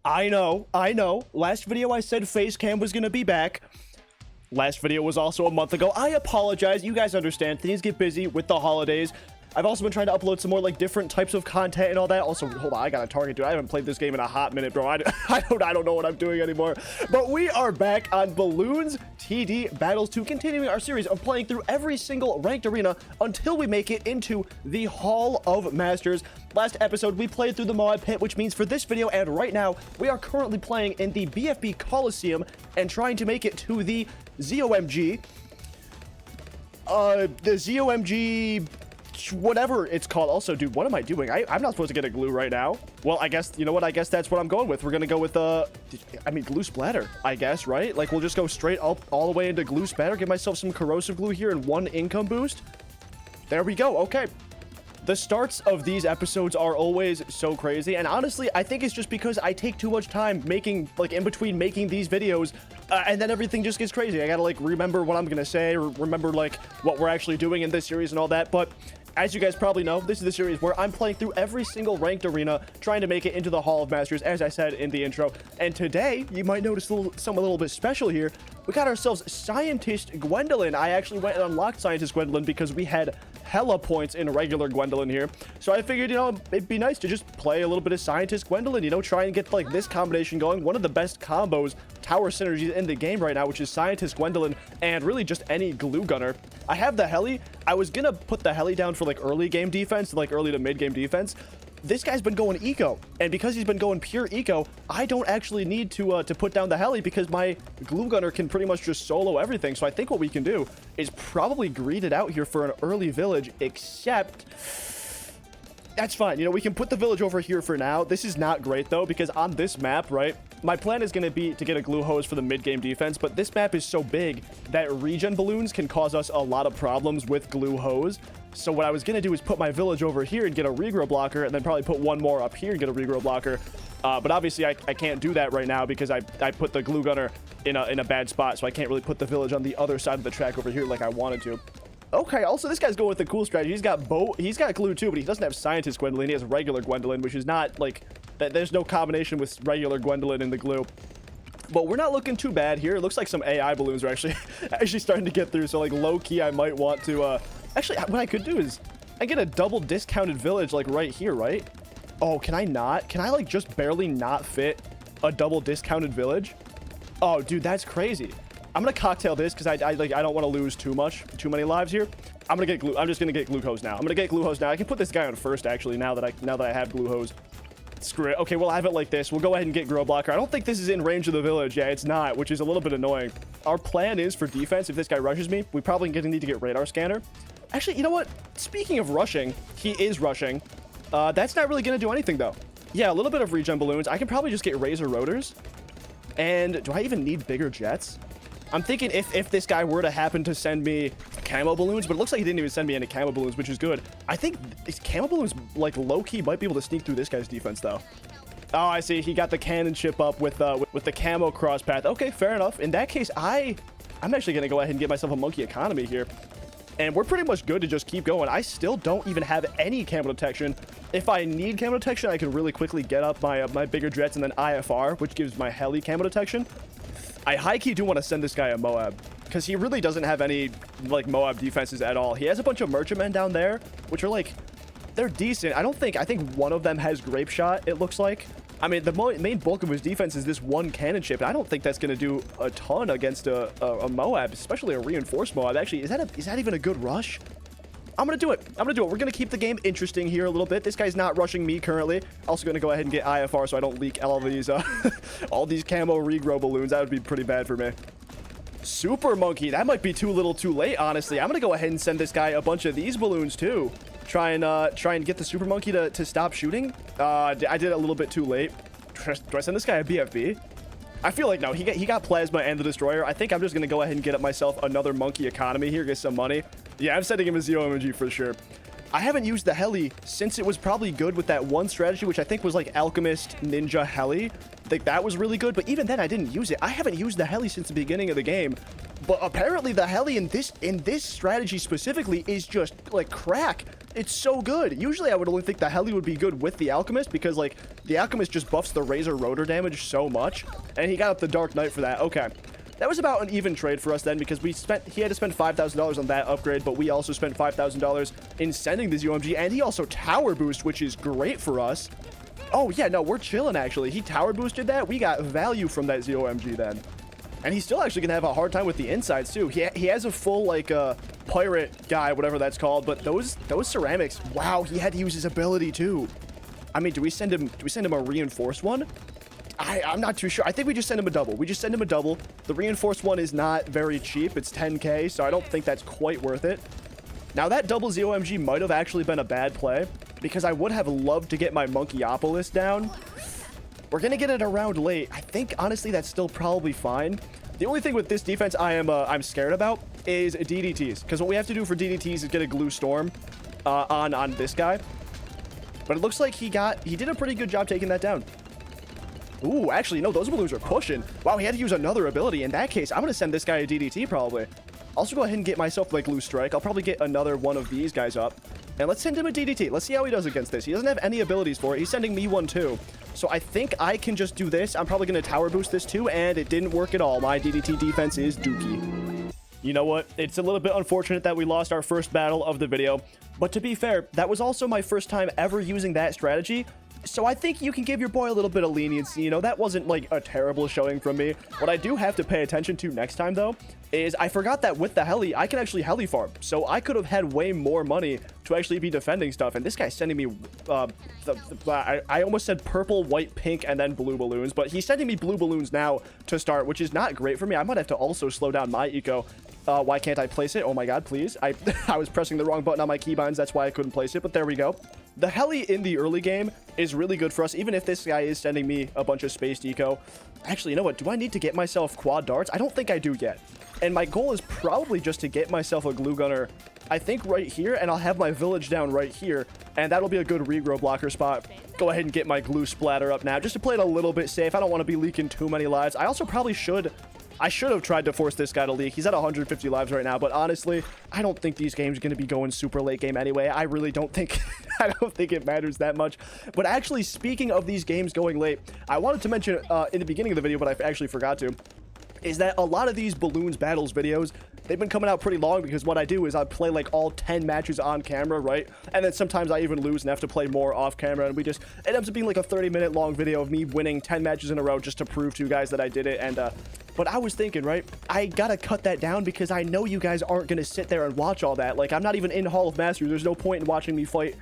I know. Last video I said face cam was gonna be back. Last video was also a month ago. I apologize. You guys understand. Things get busy with the holidays. I've also been trying to upload some more like different types of content and all that. Also, hold on, I got a target, dude. I haven't played this game in a hot minute, bro. I don't know what I'm doing anymore. But we are back on Balloons TD Battles2, continuing our series of playing through every single ranked arena until we make it into the Hall of Masters. Last episode, we played through the Moab Pit, which means for this video and right now, we are currently playing in the BFB Coliseum and trying to make it to the ZOMG. The ZOMG... whatever it's called. Also, dude, what am I doing? I'm not supposed to get a glue right now. Well, I guess, you know what? I guess that's what I'm going with. We're gonna go with, glue splatter, I guess, right? Like, we'll just go straight up all the way into glue splatter, give myself some corrosive glue here and one income boost. There we go. Okay. The starts of these episodes are always so crazy, and honestly, I think it's just because I take too much time making, like, in between making these videos, and then everything just gets crazy. I gotta, like, remember what I'm gonna say, or remember, like, what we're actually doing in this series and all that, but as you guys probably know, this is the series where I'm playing through every single ranked arena, trying to make it into the Hall of Masters, as I said in the intro. And today, you might notice something a little bit special here. We got ourselves Scientist Gwendolyn. I actually went and unlocked Scientist Gwendolyn because we had hella points in regular Gwendolyn here. So I figured, you know, it'd be nice to just play a little bit of Scientist Gwendolyn, you know, try and get, like, this combination going. One of the best combos, tower synergies in the game right now, which is Scientist Gwendolyn and really just any glue gunner. I have the Heli. I was gonna put the Heli down for, like, early game defense, like early to mid game defense. This guy's been going eco, and because he's been going pure eco, I don't actually need to put down the Heli because my glue gunner can pretty much just solo everything. So I think what we can do is probably greed it out here for an early village, except that's fine. You know, we can put the village over here for now. This is not great though, because on this map, right, my plan is going to be to get a glue hose for the mid-game defense, but this map is so big that regen balloons can cause us a lot of problems with glue hose. So what I was going to do is put my village over here and get a regrow blocker, and then probably put one more up here and get a regrow blocker. But obviously I can't do that right now because I put the glue gunner in a bad spot, so I can't really put the village on the other side of the track over here like I wanted to. Okay, also this guy's going with the cool strategy. He's got glue too, but he doesn't have Scientist Gwendolyn. He has regular Gwendolyn, which is not like there's no combination with regular Gwendolyn in the glue. But we're not looking too bad here. It looks like some AI balloons are actually starting to get through. So like low key, I might want to actually what I could do is I get a double discounted village like right here, right? Oh, can I not? Can I like just barely not fit a double discounted village? Oh, dude, that's crazy. I'm gonna cocktail this because I don't want to lose too many lives here. I'm just gonna get glue hose now. I'm gonna get glue hose now. I can put this guy on first actually now that I have glue hose. Screw it. Okay, we'll have it like this. We'll go ahead and get grow blocker. I don't think this is in range of the village. Yeah, it's not, which is a little bit annoying. Our plan is for defense, if this guy rushes me, we probably need to get radar scanner. Actually, you know what? Speaking of rushing, he is rushing. That's not really gonna do anything though. Yeah, a little bit of regen balloons. I can probably just get razor rotors. And do I even need bigger jets? I'm thinking if this guy were to happen to send me camo balloons, but it looks like he didn't even send me any camo balloons, which is good. I think these camo balloons, like, low-key might be able to sneak through this guy's defense, though. Oh, I see. He got the cannon chip up with the camo cross path. Okay, fair enough. In that case, I'm actually going to go ahead and get myself a monkey economy here. And we're pretty much good to just keep going. I still don't even have any camo detection. If I need camo detection, I can really quickly get up my bigger jets and then IFR, which gives my heli camo detection. I high-key do want to send this guy a Moab because he really doesn't have any like Moab defenses at all. He has a bunch of merchantmen down there, which are like, they're decent. I think one of them has grape shot, it looks like. I mean, the main bulk of his defense is this one cannon chip, and I don't think that's going to do a ton against a Moab, especially a reinforced Moab. Actually, is that even a good rush? I'm going to do it. We're going to keep the game interesting here a little bit. This guy's not rushing me currently. Also going to go ahead and get IFR so I don't leak all these all these camo regrow balloons. That would be pretty bad for me. Super monkey. That might be too little too late, honestly. I'm going to go ahead and send this guy a bunch of these balloons too. Try and get the super monkey to stop shooting. I did it a little bit too late. Do I send this guy a BFB? I feel like no, he got plasma and the destroyer. I think I'm just going to go ahead and get up myself another monkey economy here, get some money. Yeah, I'm sending him a ZOMG for sure. I haven't used the Heli since it was probably good with that one strategy, which I think was like Alchemist Ninja Heli. I think that was really good, but even then I didn't use it. I haven't used the Heli since the beginning of the game. But apparently the Heli in this strategy specifically is just like crack. it's so good. Usually I would only think the Heli would be good with the Alchemist because like the Alchemist just buffs the Razor rotor damage so much, and he got up the Dark Knight for that. Okay. That was about an even trade for us then because he had to spend $5,000 on that upgrade, but we also spent $5,000 in sending the ZOMG, and he also tower boost, which is great for us. Oh yeah, no, we're chilling actually. He tower boosted that. We got value from that ZOMG then. And he's still actually gonna have a hard time with the insides too. He has a full like pirate guy, whatever that's called, but those ceramics, wow, he had to use his ability too. I mean, do we send him a reinforced one? I'm not too sure. I think we just send him a double. We just send him a double. The reinforced one is not very cheap. It's 10K, so I don't think that's quite worth it. Now, that double ZOMG might have actually been a bad play because I would have loved to get my Monkeyopolis down. We're going to get it around late. I think, honestly, that's still probably fine. The only thing with this defense I'm scared about is DDTs, because what we have to do for DDTs is get a Glue Storm on this guy. But it looks like he did a pretty good job taking that down. Ooh, actually, no, those balloons are pushing. Wow, he had to use another ability. In that case, I'm going to send this guy a DDT probably. I'll also go ahead and get myself like Glue Strike. I'll probably get another one of these guys up. And let's send him a DDT. Let's see how he does against this. He doesn't have any abilities for it. He's sending me one too. So I think I can just do this. I'm probably going to tower boost this too, and it didn't work at all. My DDT defense is dookie. You know what? It's a little bit unfortunate that we lost our first battle of the video. But to be fair, that was also my first time ever using that strategy. So I think you can give your boy a little bit of leniency. You know, that wasn't like a terrible showing from me. What I do have to pay attention to next time, though, is I forgot that with the Heli, I can actually Heli farm. So I could have had way more money to actually be defending stuff. And this guy's sending me, I almost said purple, white, pink, and then blue balloons. But he's sending me blue balloons now to start, which is not great for me. I might have to also slow down my eco. Why can't I place it? Oh my god, please. I was pressing the wrong button on my keybinds. That's why I couldn't place it, but there we go. The Heli in the early game is really good for us, even if this guy is sending me a bunch of spaced eco. Actually, you know what? Do I need to get myself quad darts? I don't think I do yet. And my goal is probably just to get myself a glue gunner, I think right here, and I'll have my village down right here, and that'll be a good regrow blocker spot. Go ahead and get my glue splatter up now, just to play it a little bit safe. I don't want to be leaking too many lives. I also probably should have tried to force this guy to leak. He's at 150 lives right now, but honestly, I don't think these games are going to be going super late game anyway. I really don't think I don't think it matters that much. But actually, speaking of these games going late, I wanted to mention in the beginning of the video, but I actually forgot to, is that a lot of these balloons battles videos, they've been coming out pretty long because what I do is I play like all 10 matches on camera, right? And then sometimes I even lose and have to play more off camera, and it ends up being like a 30-minute long video of me winning 10 matches in a row just to prove to you guys that I did it. And but I was thinking, right, I gotta cut that down because I know you guys aren't gonna sit there and watch all that. Like, I'm not even in Hall of Masters. There's no point in watching me fight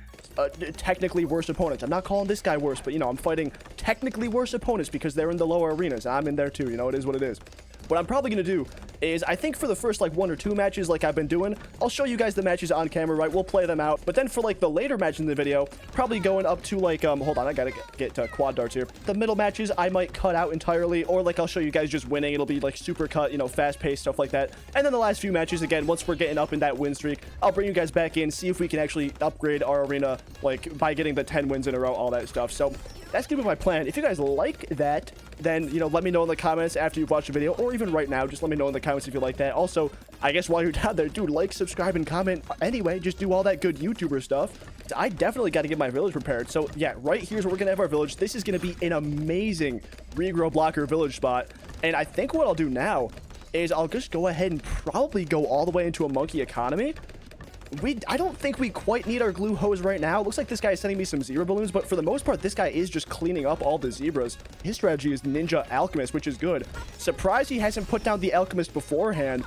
technically worse opponents. I'm not calling this guy worse, but you know, I'm fighting technically worse opponents because they're in the lower arenas. I'm in there too, you know, it is what it is. What I'm probably going to do is, I think for the first like 1 or 2 matches like I've been doing, I'll show you guys the matches on camera, right? We'll play them out. But then for like the later matches in the video, probably going up to like, hold on, I gotta get to quad darts here. The middle matches, I might cut out entirely, or like I'll show you guys just winning. It'll be like super cut, you know, fast paced, stuff like that. And then the last few matches, again, once we're getting up in that win streak, I'll bring you guys back in, see if we can actually upgrade our arena, like by getting the 10 wins in a row, all that stuff. So that's gonna be my plan. If you guys like that, then, you know, let me know in the comments after you've watched the video, or even right now, just let me know in the comments if you like that. Also, I guess while you're down there, dude, like, subscribe, and comment. Anyway, just do all that good YouTuber stuff. I definitely got to get my village prepared. So yeah, right here's where we're gonna have our village. This is gonna be an amazing regrow blocker village spot. And I think what I'll do now is I'll just go ahead and probably go all the way into a monkey economy. I don't think we quite need our glue hose right now. It looks like this guy is sending me some zebra balloons, but for the most part, this guy is just cleaning up all the zebras. His strategy is Ninja Alchemist, which is good. Surprised he hasn't put down the Alchemist beforehand,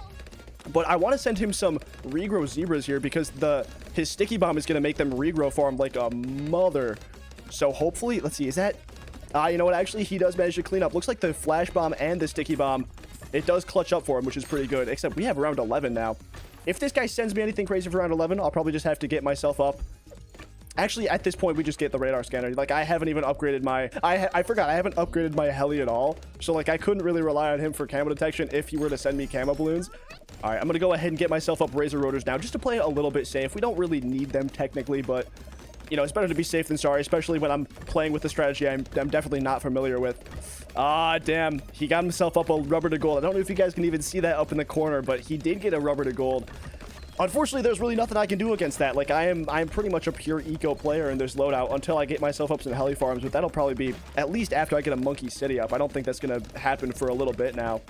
but I want to send him some regrow zebras here because his sticky bomb is going to make them regrow farm like a mother. So hopefully, let's see, is that... you know what? Actually, he does manage to clean up. Looks like the flash bomb and the sticky bomb, it does clutch up for him, which is pretty good, except we have around 11 now. If this guy sends me anything crazy for round 11, I'll probably just have to get myself up. Actually, at this point, we just get the radar scanner. Like, I haven't even upgraded my... I forgot, I haven't upgraded my Heli at all. So, like, I couldn't really rely on him for camo detection if he were to send me camo balloons. All right, I'm going to go ahead and get myself up Razor Rotors now just to play it a little bit safe. We don't really need them technically, but... you know, it's better to be safe than sorry, especially when I'm playing with a strategy I'm definitely not familiar with. Ah, damn. He got himself up a rubber to gold. I don't know if you guys can even see that up in the corner, but he did get a rubber to gold. Unfortunately, there's really nothing I can do against that. Like, I'm pretty much a pure eco player in this loadout until I get myself up some heli farms, but that'll probably be at least after I get a monkey city up. I don't think that's gonna happen for a little bit now.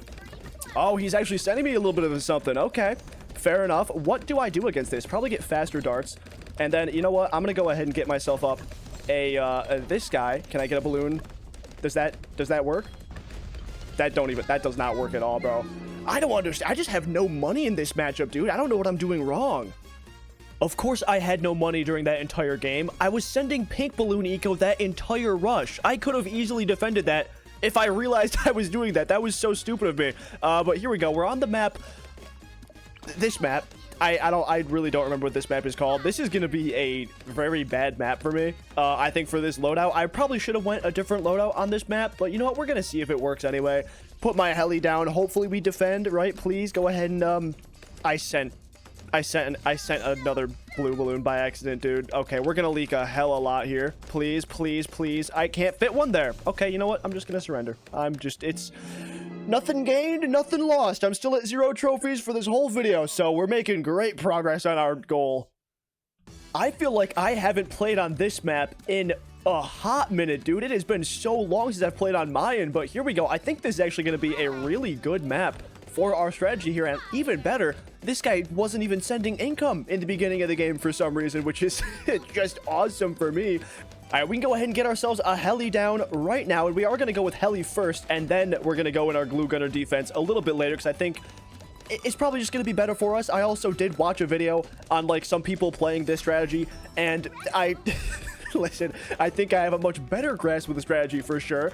Oh, he's actually sending me a little bit of something. Okay, fair enough. What do I do against this? Probably get faster darts, and then you know what? I'm gonna go ahead and get myself up this guy. Can I get a balloon? Does that work? That does not work at all, bro. I don't understand. I just have no money in this matchup, dude. I don't know what I'm doing wrong. Of course, I had no money during that entire game. I was sending pink balloon eco that entire rush. I could have easily defended that if I realized I was doing that. That was so stupid of me. But here we go. We're on the map. This map. I really don't remember what this map is called. This is going to be a very bad map for me. I think for this loadout, I probably should have went a different loadout on this map, but you know what? We're going to see if it works anyway. Put my heli down. Hopefully we defend, right? Please go ahead and, I sent another blue balloon by accident, dude. Okay, we're going to leak a hell a lot here. Please, please, please. I can't fit one there. Okay, you know what? I'm just going to surrender. It's nothing gained, nothing lost. I'm still at 0 trophies for this whole video, so we're making great progress on our goal. I feel like I haven't played on this map in a hot minute, dude. It has been so long since I've played on Mayan, but here we go. I think this is actually going to be a really good map for our strategy here, and even better, this guy wasn't even sending income in the beginning of the game for some reason, which is just awesome for me. All right, we can go ahead and get ourselves a heli down right now, and we are going to go with heli first, and then we're going to go in our glue gunner defense a little bit later, because I think it's probably just going to be better for us. I also did watch a video on, like, some people playing this strategy, and listen, I think I have a much better grasp of the strategy for sure.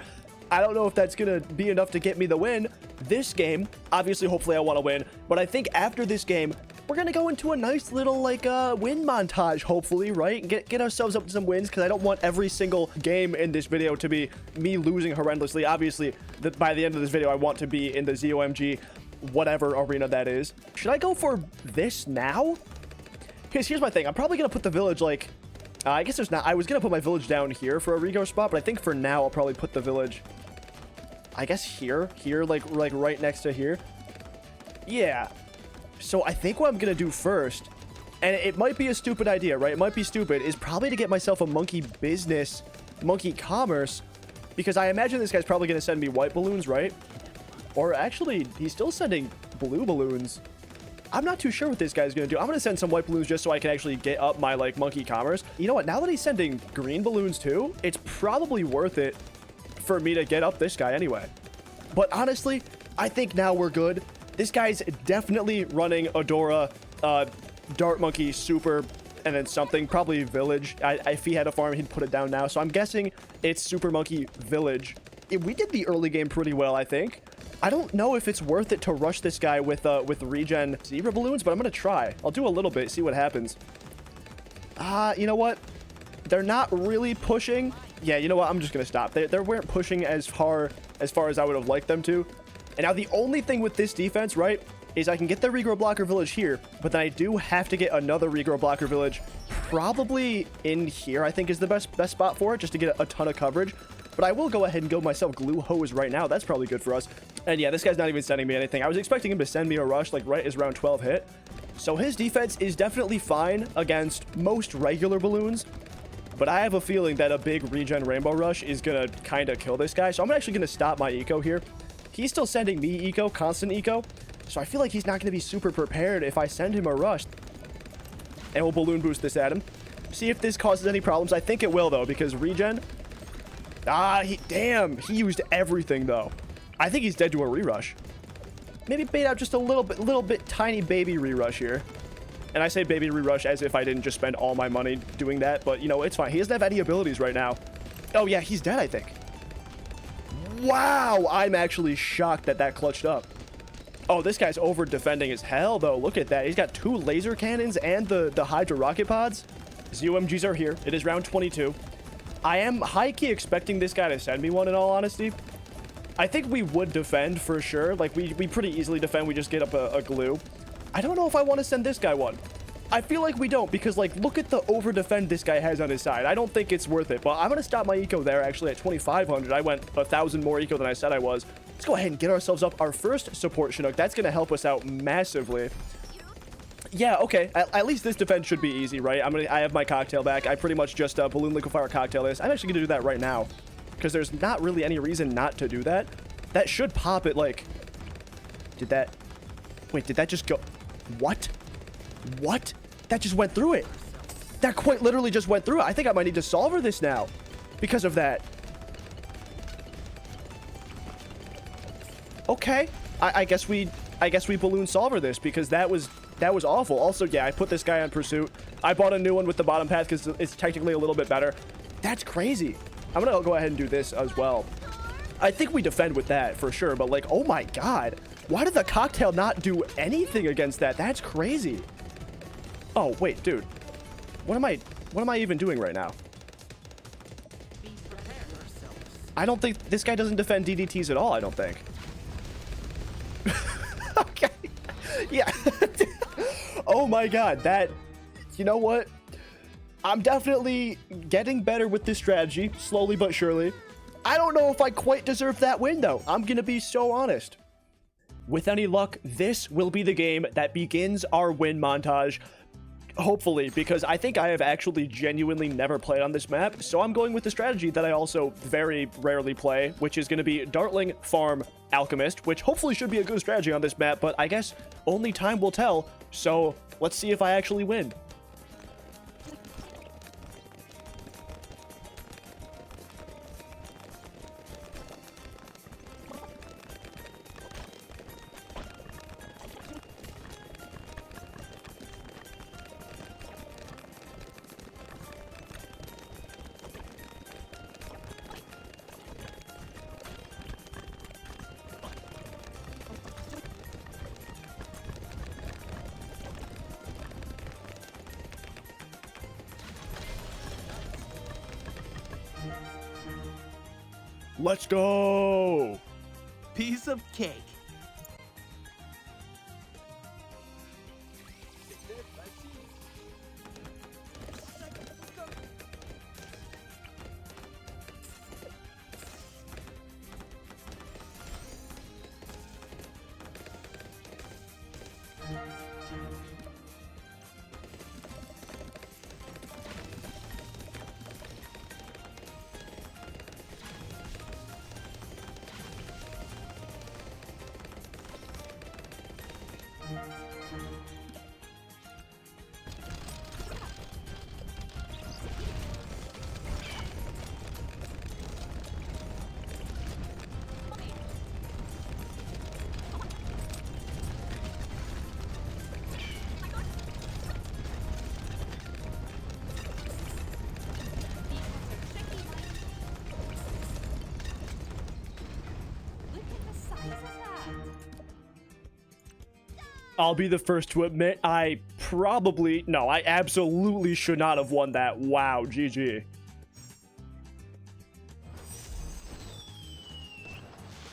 I don't know if that's going to be enough to get me the win this game. Obviously, hopefully I want to win, but I think after this game, we're going to go into a nice little, like, win montage, hopefully, right? Get ourselves up to some wins, because I don't want every single game in this video to be me losing horrendously. Obviously, by the end of this video, I want to be in the ZOMG, whatever arena that is. Should I go for this now? Here's my thing. I'm probably going to put the village, like, I guess there's not. I was going to put my village down here for a Rego spot, but I think for now, I'll probably put the village, I guess here, like right next to here. Yeah. So I think what I'm going to do first, and it might be a stupid idea, right? It might be stupid, is probably to get myself a monkey business, monkey commerce, because I imagine this guy's probably going to send me white balloons, right? Or actually, he's still sending blue balloons. I'm not too sure what this guy's going to do. I'm going to send some white balloons just so I can actually get up my, like, monkey commerce. You know what? Now that he's sending green balloons too, it's probably worth it for me to get up this guy anyway. But honestly, I think now we're good. This guy's definitely running Adora, Dart Monkey, Super, and then something. Probably Village. If he had a farm, he'd put it down now. So I'm guessing it's Super Monkey Village. We did the early game pretty well, I think. I don't know if it's worth it to rush this guy with regen zebra balloons, but I'm going to try. I'll do a little bit, see what happens. You know what? They're not really pushing. Yeah, you know what? I'm just going to stop. They weren't pushing as far as I would have liked them to. And now the only thing with this defense, right, is I can get the regrow blocker village here, but then I do have to get another regrow blocker village probably in here, I think is the best spot for it, just to get a ton of coverage. But I will go ahead and go myself glue hose right now. That's probably good for us. And yeah, this guy's not even sending me anything. I was expecting him to send me a rush, like right as round 12 hit. So his defense is definitely fine against most regular balloons. But I have a feeling that a big regen rainbow rush is going to kind of kill this guy. So I'm actually going to stop my eco here. He's still sending me eco, constant eco. So I feel like he's not going to be super prepared if I send him a rush. And we'll balloon boost this at him. See if this causes any problems. I think it will, though, because regen... damn, he used everything, though. I think he's dead to a re-rush. Maybe bait out just a little bit tiny baby re-rush here. And I say baby re-rush as if I didn't just spend all my money doing that. But, you know, it's fine. He doesn't have any abilities right now. Oh, yeah, he's dead, I think. Wow, I'm actually shocked that clutched up. Oh, this guy's over defending as hell, though. Look at that. He's got 2 laser cannons and the Hydra rocket pods. ZOMGs are here. It is round 22. I am high-key expecting this guy to send me one, in all honesty. I think we would defend for sure. Like, we pretty easily defend. We just get up a glue. I don't know if I want to send this guy one. I feel like we don't, because, like, look at the over-defend this guy has on his side. I don't think it's worth it, but I'm going to stop my eco there, actually, at 2,500. I went 1,000 more eco than I said I was. Let's go ahead and get ourselves up our first support Chinook. That's going to help us out massively. Yeah, okay. At least this defense should be easy, right? I have my cocktail back. I pretty much just balloon liquefier cocktail this. I'm actually gonna do that right now because there's not really any reason not to do that. That should pop it like... Did that... Wait, did that just go... What? What? That just went through it. That quite literally just went through it. I think I might need to solver this now because of that. Okay. I guess we balloon solver this because that was awful. Also, yeah, I put this guy on pursuit. I bought a new one with the bottom path because it's technically a little bit better. That's crazy. I'm gonna go ahead and do this as well. I think we defend with that for sure, but like, oh my god. Why did the cocktail not do anything against that? That's crazy. Oh, wait, dude. What am I even doing right now? I don't think this guy doesn't defend DDTs at all, I don't think. Okay. Yeah. Oh my god, that... You know what? I'm definitely getting better with this strategy, slowly but surely. I don't know if I quite deserve that win, though. I'm gonna be so honest. With any luck, this will be the game that begins our win montage. Hopefully, because I think I have actually genuinely never played on this map, so I'm going with the strategy that I also very rarely play, which is going to be Dartling, Farm, Alchemist, which hopefully should be a good strategy on this map, but I guess only time will tell, so let's see if I actually win. Let's go! Piece of cake. I'll be the first to admit I absolutely should not have won that. Wow, GG.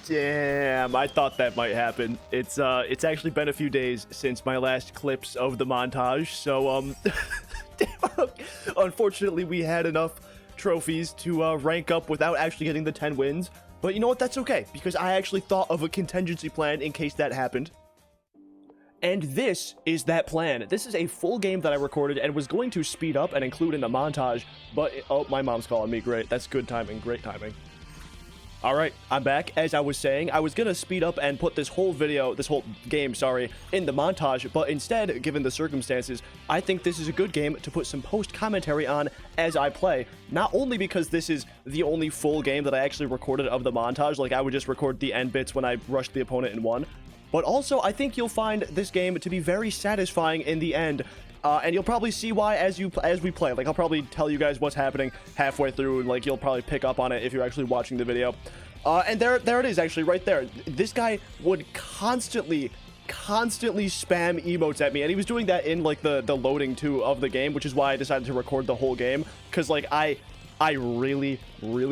Damn, I thought that might happen. It's actually been a few days since my last clips of the montage, so unfortunately we had enough trophies to rank up without actually getting the 10 wins. But you know what? That's okay, because I actually thought of a contingency plan in case that happened. And this is that plan. This is a full game that I recorded and was going to speed up and include in the montage, but oh, my mom's calling me. Great. That's good timing. Great timing. All right, I'm back. As I was saying, I was gonna speed up and put this whole game, in the montage, but instead, given the circumstances, I think this is a good game to put some post-commentary on as I play. Not only because this is the only full game that I actually recorded of the montage, like I would just record the end bits when I rushed the opponent and won, but also, I think you'll find this game to be very satisfying in the end, and you'll probably see why as we play. Like, I'll probably tell you guys what's happening halfway through, and like you'll probably pick up on it if you're actually watching the video. And there it is, actually, right there. This guy would constantly spam emotes at me, and he was doing that in like the loading too of the game, which is why I decided to record the whole game, because like I really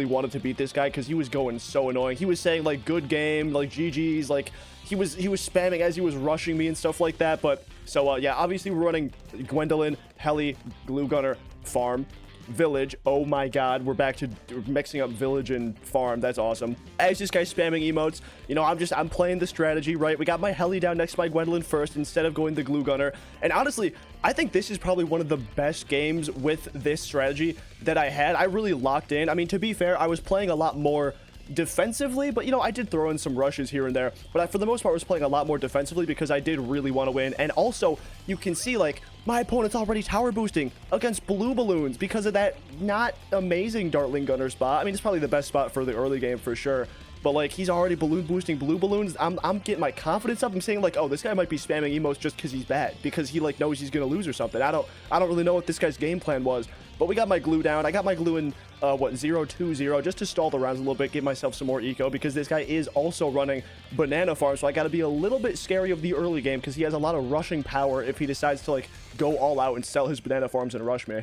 wanted to beat this guy because he was going so annoying. He was saying like good game, like GG's, like he was spamming as he was rushing me and stuff like that. But so yeah, obviously we're running Gwendolyn, Heli, Glue Gunner, Farm. village. Oh my god, we're back to mixing up village and farm. That's awesome. As this guy's spamming emotes, you know, I'm playing the strategy, right? We got my Heli down next to my Gwendolyn first instead of going the glue gunner. And honestly, I think this is probably one of the best games with this strategy that I had. I really locked in. I mean, to be fair, I was playing a lot more defensively, but you know, I did throw in some rushes here and there, but I for the most part was playing a lot more defensively because I did really want to win. And also you can see like my opponent's already tower boosting against blue balloons because of that not amazing Dartling gunner spot. I mean, it's probably the best spot for the early game for sure, but like he's already balloon boosting blue balloons. I'm getting my confidence up. I'm saying like, oh, this guy might be spamming emotes just because he's bad, because he like knows he's gonna lose or something. I don't really know what this guy's game plan was, but we got my glue down. I got my glue in 0-2-0 just to stall the rounds a little bit, give myself some more eco, because this guy is also running banana farm, so I got to be a little bit scary of the early game because he has a lot of rushing power if he decides to like go all out and sell his banana farms and rush me.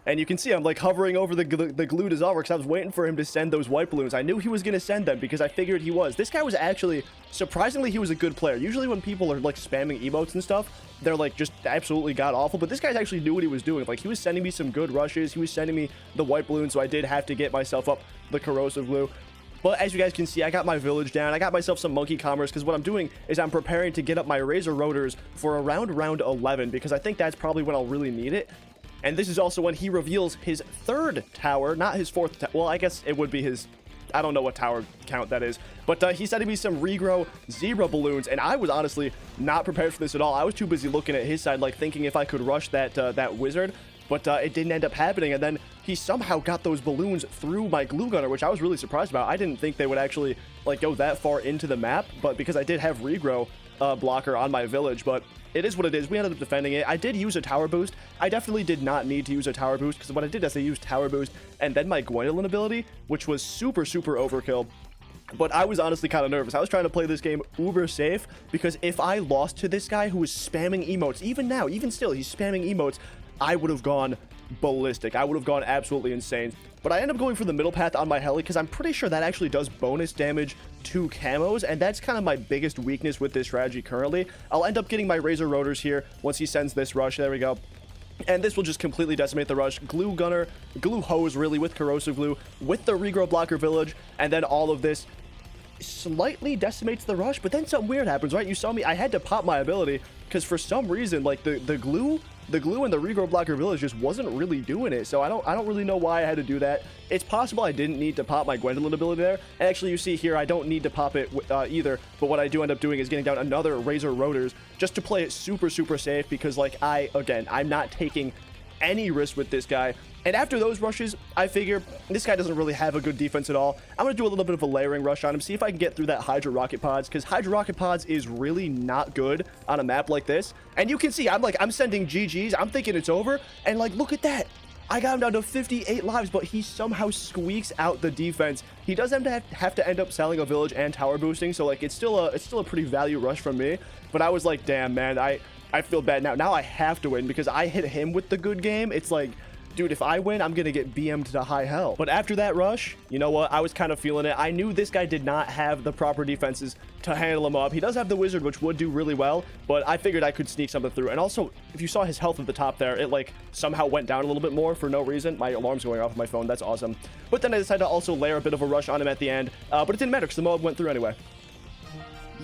And you can see I'm like hovering over the glue dissolver because I was waiting for him to send those white balloons. I knew he was going to send them because I figured he was. This guy was actually, surprisingly, he was a good player. Usually when people are like spamming emotes and stuff, they're like just absolutely god awful. But this guy actually knew what he was doing. Like he was sending me some good rushes. He was sending me the white balloons, so I did have to get myself up the corrosive glue. But as you guys can see, I got my village down. I got myself some monkey commerce because what I'm doing is I'm preparing to get up my razor rotors for around round 11 because I think that's probably when I'll really need it. And this is also when he reveals his third tower, not his fourth. Well, I guess it would be his, I don't know what tower count that is. But he's sending me some regrow zebra balloons, and I was honestly not prepared for this at all. I was too busy looking at his side, like thinking if I could rush that wizard. But it didn't end up happening, and then he somehow got those balloons through my glue gunner, which I was really surprised about. I didn't think they would actually like go that far into the map, but because I did have regrow blocker on my village, but it is what it is. We ended up defending it. I did use a tower boost. I definitely did not need to use a tower boost because what I did is I used tower boost and then my Gwendolyn ability, which was super overkill. But I was honestly kind of nervous. I was trying to play this game uber safe because if I lost to this guy who was spamming emotes, even now, even still, he's spamming emotes, I would have gone ballistic. I would have gone absolutely insane. But I end up going for the middle path on my Heli because I'm pretty sure that actually does bonus damage to camos, and that's kind of my biggest weakness with this strategy currently. I'll end up getting my razor rotors here once he sends this rush. There we go. And this will just completely decimate the rush. Glue gunner, glue hose really with corrosive glue, with the regrow blocker village, and then all of this slightly decimates the rush. But then something weird happens, right? You saw me, I had to pop my ability because for some reason, like the glue and the regrow blocker village just wasn't really doing it. So I don't really know why I had to do that. It's possible I didn't need to pop my Gwendolyn ability there. And actually, you see here, I don't need to pop it either. But what I do end up doing is getting down another razor rotors just to play it super safe because like I'm not taking any risk with this guy. And after those rushes, I figure this guy doesn't really have a good defense at all. I'm going to do a little bit of a layering rush on him, see if I can get through that Hydra Rocket Pods, because Hydra Rocket Pods is really not good on a map like this. And you can see, I'm sending GGs, I'm thinking it's over, and like, look at that. I got him down to 58 lives, but he somehow squeaks out the defense. He does have to end up selling a village and tower boosting, so like, it's still a pretty value rush from me. But I was like, damn, man, I feel bad now. Now I have to win because I hit him with the good game. It's like, dude, if I win, I'm going to get BM'd to high hell. But after that rush, you know what? I was kind of feeling it. I knew this guy did not have the proper defenses to handle him up. He does have the wizard, which would do really well, but I figured I could sneak something through. And also, if you saw his health at the top there, it like somehow went down a little bit more for no reason. My alarm's going off on my phone. That's awesome. But then I decided to also layer a bit of a rush on him at the end, but it didn't matter because the mob went through anyway.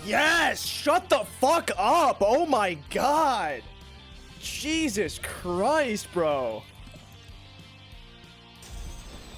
Yes! Shut the fuck up! Oh my god! Jesus Christ, bro.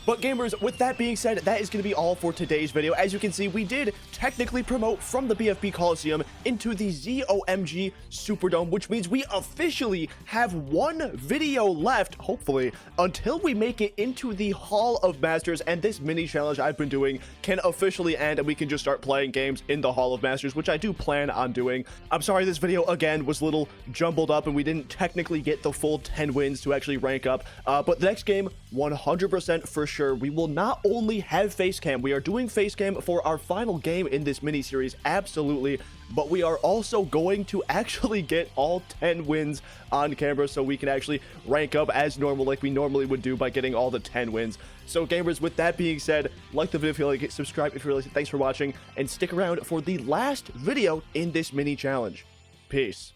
But gamers, with that being said, that is going to be all for today's video. As you can see, we did technically promote from the BFB Coliseum into the ZOMG Superdome, which means we officially have one video left, hopefully, until we make it into the Hall of Masters, and this mini challenge I've been doing can officially end, and we can just start playing games in the Hall of Masters, which I do plan on doing. I'm sorry this video, again, was a little jumbled up, and we didn't technically get the full 10 wins to actually rank up, but the next game, 100% for sure, we will not only have face cam, we are doing face cam for our final game in this mini series, absolutely, but we are also going to actually get all 10 wins on camera so we can actually rank up as normal like we normally would do by getting all the 10 wins. So gamers, with that being said, like the video if you like it, subscribe if you like it, thanks for watching, and stick around for the last video in this mini challenge. Peace.